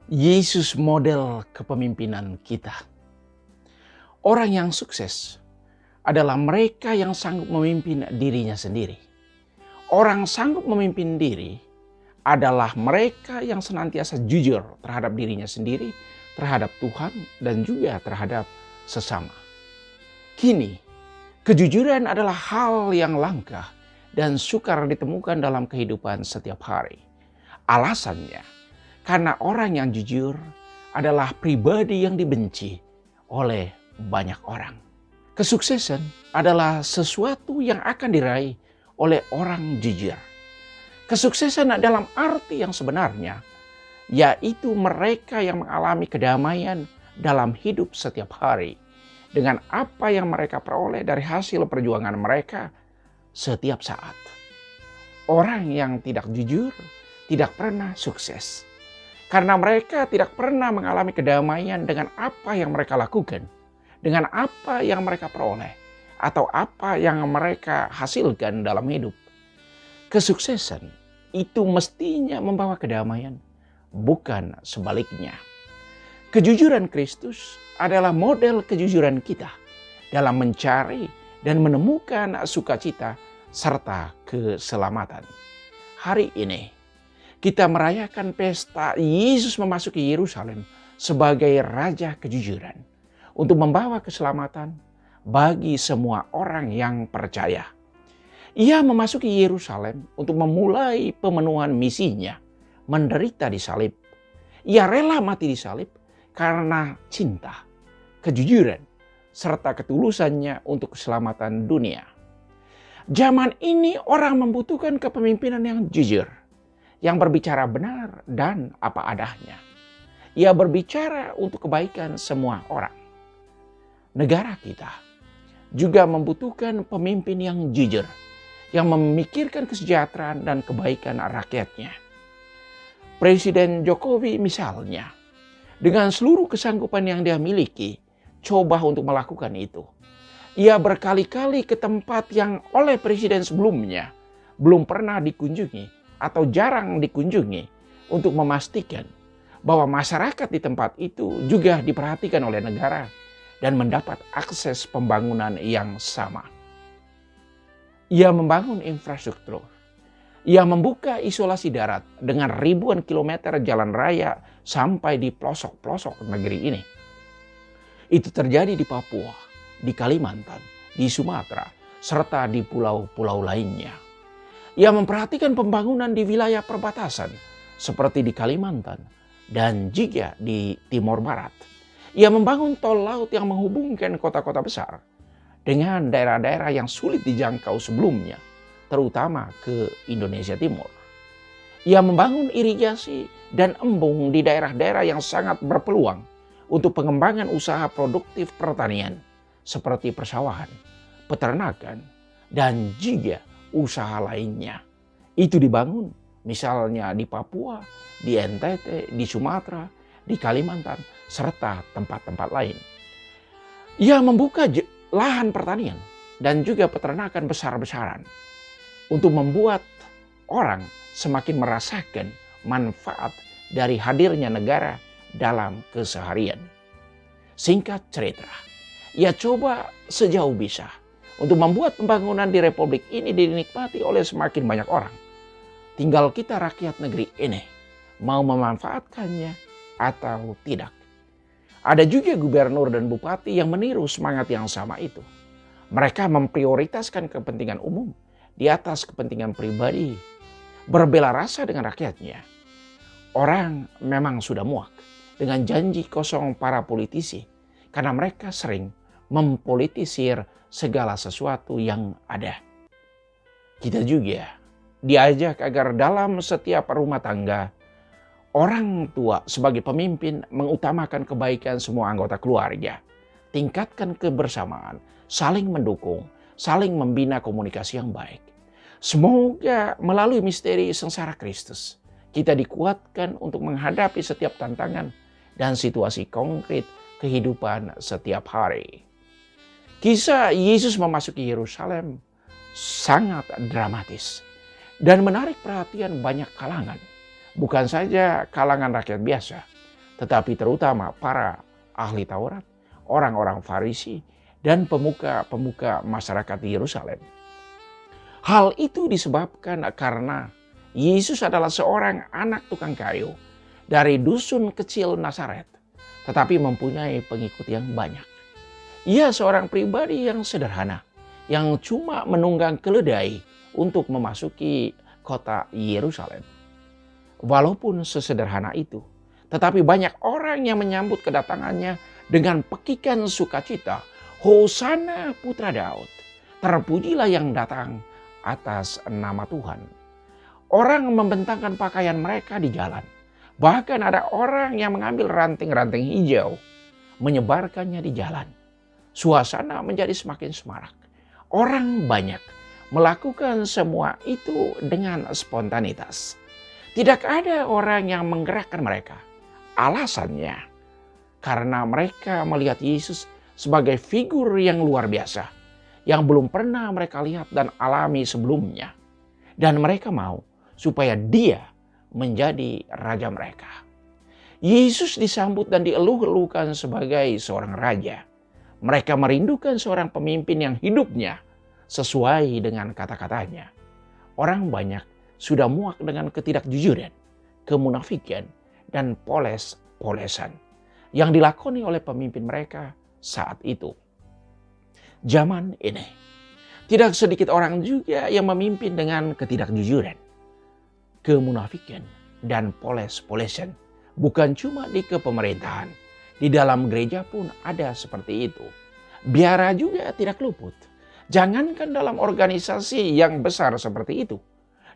Yesus model kepemimpinan kita. Orang yang sukses adalah mereka yang sanggup memimpin dirinya sendiri. Orang sanggup memimpin diri adalah mereka yang senantiasa jujur terhadap dirinya sendiri, terhadap Tuhan, dan juga terhadap sesama. Kini, kejujuran adalah hal yang langka dan sukar ditemukan dalam kehidupan setiap hari. Alasannya, karena orang yang jujur adalah pribadi yang dibenci oleh banyak orang. Kesuksesan adalah sesuatu yang akan diraih oleh orang jujur. Kesuksesan dalam arti yang sebenarnya, yaitu mereka yang mengalami kedamaian dalam hidup setiap hari dengan apa yang mereka peroleh dari hasil perjuangan mereka setiap saat. Orang yang tidak jujur tidak pernah sukses. Karena mereka tidak pernah mengalami kedamaian dengan apa yang mereka lakukan, dengan apa yang mereka peroleh, atau apa yang mereka hasilkan dalam hidup. Kesuksesan itu mestinya membawa kedamaian, bukan sebaliknya. Kejujuran Kristus adalah model kejujuran kita dalam mencari dan menemukan sukacita serta keselamatan. Hari ini, kita merayakan pesta Yesus memasuki Yerusalem sebagai Raja Kejujuran untuk membawa keselamatan bagi semua orang yang percaya. Ia memasuki Yerusalem untuk memulai pemenuhan misinya, menderita di salib. Ia rela mati di salib karena cinta, kejujuran, serta ketulusannya untuk keselamatan dunia. Zaman ini orang membutuhkan kepemimpinan yang jujur, yang berbicara benar dan apa adanya. Ia berbicara untuk kebaikan semua orang. Negara kita juga membutuhkan pemimpin yang jujur, yang memikirkan kesejahteraan dan kebaikan rakyatnya. Presiden Jokowi misalnya, dengan seluruh kesanggupan yang dia miliki, coba untuk melakukan itu. Ia berkali-kali ke tempat yang oleh presiden sebelumnya belum pernah dikunjungi atau jarang dikunjungi untuk memastikan bahwa masyarakat di tempat itu juga diperhatikan oleh negara dan mendapat akses pembangunan yang sama. Ia membangun infrastruktur. Ia membuka isolasi darat dengan ribuan kilometer jalan raya sampai di pelosok-pelosok negeri ini. Itu terjadi di Papua, di Kalimantan, di Sumatera, serta di pulau-pulau lainnya. Ia memperhatikan pembangunan di wilayah perbatasan seperti di Kalimantan dan juga di Timor Barat. Ia membangun tol laut yang menghubungkan kota-kota besar dengan daerah-daerah yang sulit dijangkau sebelumnya, terutama ke Indonesia Timur. Ia membangun irigasi dan embung di daerah-daerah yang sangat berpeluang untuk pengembangan usaha produktif pertanian seperti persawahan, peternakan, dan juga usaha lainnya. Itu dibangun misalnya di Papua, di NTT, di Sumatera, di Kalimantan, serta tempat-tempat lain. Ia membuka lahan pertanian dan juga peternakan besar-besaran untuk membuat orang semakin merasakan manfaat dari hadirnya negara dalam keseharian. Singkat cerita, ia coba sejauh bisa untuk membuat pembangunan di Republik ini dinikmati oleh semakin banyak orang. Tinggal kita rakyat negeri ini mau memanfaatkannya atau tidak. Ada juga gubernur dan bupati yang meniru semangat yang sama itu. Mereka memprioritaskan kepentingan umum di atas kepentingan pribadi, berbela rasa dengan rakyatnya. Orang memang sudah muak dengan janji kosong para politisi karena mereka sering mempolitisir segala sesuatu yang ada. Kita juga diajak agar dalam setiap rumah tangga, orang tua sebagai pemimpin mengutamakan kebaikan semua anggota keluarga. Tingkatkan kebersamaan, saling mendukung, saling membina komunikasi yang baik. Semoga melalui misteri sengsara Kristus, kita dikuatkan untuk menghadapi setiap tantangan dan situasi konkret kehidupan setiap hari. Kisah Yesus memasuki Yerusalem sangat dramatis dan menarik perhatian banyak kalangan. Bukan saja kalangan rakyat biasa, tetapi terutama para ahli Taurat, orang-orang Farisi, dan pemuka-pemuka masyarakat di Yerusalem. Hal itu disebabkan karena Yesus adalah seorang anak tukang kayu dari dusun kecil Nazaret, tetapi mempunyai pengikut yang banyak. Ia seorang pribadi yang sederhana, yang cuma menunggang keledai untuk memasuki kota Yerusalem. Walaupun sesederhana itu, tetapi banyak orang yang menyambut kedatangannya dengan pekikan sukacita. Hosana putra Daud, terpujilah yang datang atas nama Tuhan. Orang membentangkan pakaian mereka di jalan. Bahkan ada orang yang mengambil ranting-ranting hijau, menyebarkannya di jalan. Suasana menjadi semakin semarak. Orang banyak melakukan semua itu dengan spontanitas. Tidak ada orang yang menggerakkan mereka. Alasannya, karena mereka melihat Yesus sebagai figur yang luar biasa, yang belum pernah mereka lihat dan alami sebelumnya. Dan mereka mau supaya dia menjadi raja mereka. Yesus disambut dan dieluh-elukan sebagai seorang raja. Mereka merindukan seorang pemimpin yang hidupnya sesuai dengan kata-katanya. Orang banyak sudah muak dengan ketidakjujuran, kemunafikan, dan poles-polesan yang dilakoni oleh pemimpin mereka saat itu. Zaman ini, tidak sedikit orang juga yang memimpin dengan ketidakjujuran, kemunafikan, dan poles-polesan. Bukan cuma di kepemerintahan, di dalam gereja pun ada seperti itu. Biara juga tidak luput. Jangankan dalam organisasi yang besar seperti itu,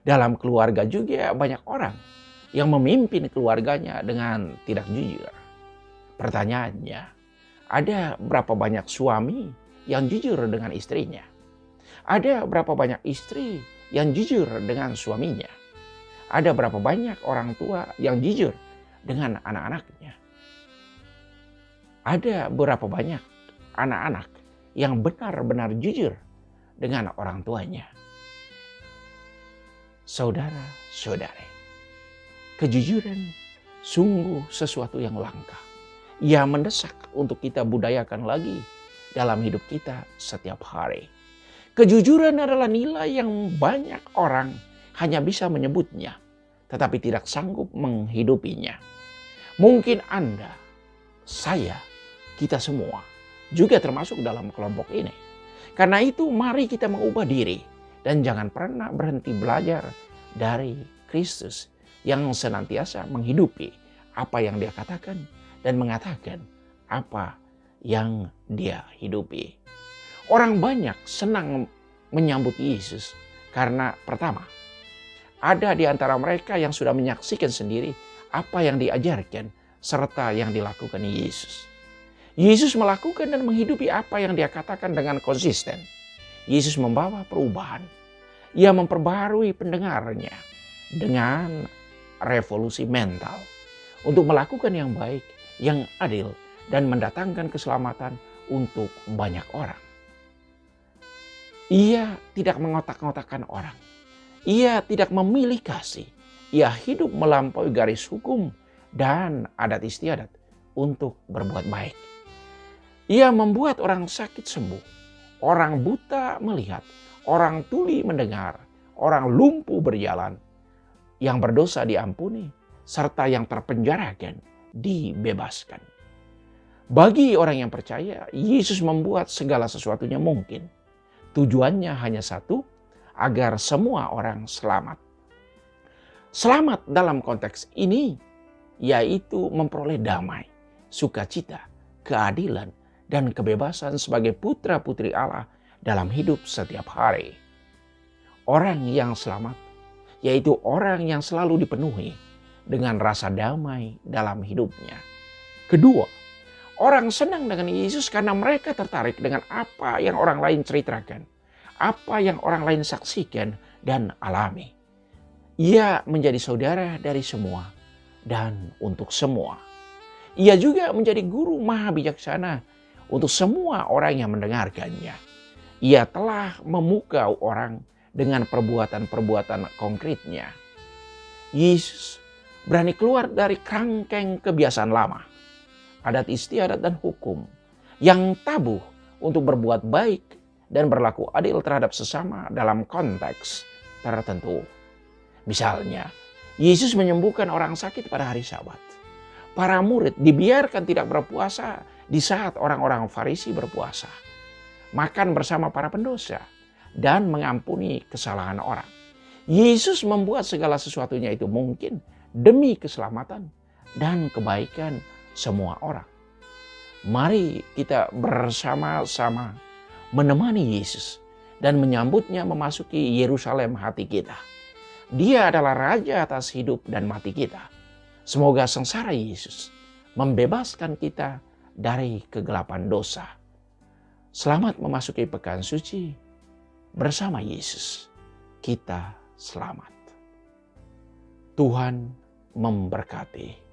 dalam keluarga juga banyak orang yang memimpin keluarganya dengan tidak jujur. Pertanyaannya, ada berapa banyak suami yang jujur dengan istrinya? Ada berapa banyak istri yang jujur dengan suaminya? Ada berapa banyak orang tua yang jujur dengan anak-anaknya? Ada berapa banyak anak-anak yang benar-benar jujur dengan orang tuanya? Saudara-saudari, kejujuran sungguh sesuatu yang langka. Ia mendesak untuk kita budayakan lagi dalam hidup kita setiap hari. Kejujuran adalah nilai yang banyak orang hanya bisa menyebutnya, tetapi tidak sanggup menghidupinya. Mungkin Anda, saya, kita semua juga termasuk dalam kelompok ini. Karena itu mari kita mengubah diri dan jangan pernah berhenti belajar dari Kristus yang senantiasa menghidupi apa yang dia katakan dan mengatakan apa yang dia hidupi. Orang banyak senang menyambut Yesus karena pertama, ada di antara mereka yang sudah menyaksikan sendiri apa yang diajarkan serta yang dilakukan Yesus. Yesus melakukan dan menghidupi apa yang dia katakan dengan konsisten. Yesus membawa perubahan. Ia memperbarui pendengarnya dengan revolusi mental untuk melakukan yang baik, yang adil, dan mendatangkan keselamatan untuk banyak orang. Ia tidak mengotak-ngotakkan orang. Ia tidak memilih kasih. Ia hidup melampaui garis hukum dan adat istiadat untuk berbuat baik. Ia membuat orang sakit sembuh, orang buta melihat, orang tuli mendengar, orang lumpuh berjalan, yang berdosa diampuni, serta yang terpenjarakan dibebaskan. Bagi orang yang percaya, Yesus membuat segala sesuatunya mungkin. Tujuannya hanya satu, agar semua orang selamat. Selamat dalam konteks ini, yaitu memperoleh damai, sukacita, keadilan, dan kebebasan sebagai putra-putri Allah dalam hidup setiap hari. Orang yang selamat, yaitu orang yang selalu dipenuhi dengan rasa damai dalam hidupnya. Kedua, orang senang dengan Yesus karena mereka tertarik dengan apa yang orang lain ceritakan, apa yang orang lain saksikan dan alami. Ia menjadi saudara dari semua dan untuk semua. Ia juga menjadi guru maha bijaksana untuk semua orang yang mendengarkannya. Ia telah memukau orang dengan perbuatan-perbuatan konkretnya. Yesus Berani keluar dari kerangkeng kebiasaan lama, adat istiadat dan hukum yang tabu untuk berbuat baik dan berlaku adil terhadap sesama dalam konteks tertentu. Misalnya, Yesus menyembuhkan orang sakit pada hari Sabat. Para murid dibiarkan tidak berpuasa di saat orang-orang Farisi berpuasa. Makan bersama para pendosa dan mengampuni kesalahan orang. Yesus membuat segala sesuatunya itu mungkin demi keselamatan dan kebaikan semua orang. Mari kita bersama-sama menemani Yesus dan menyambutnya memasuki Yerusalem hati kita. Dia adalah Raja atas hidup dan mati kita. Semoga sengsara Yesus membebaskan kita dari kegelapan dosa. Selamat memasuki pekan suci bersama Yesus. Kita selamat. Tuhan memberkati.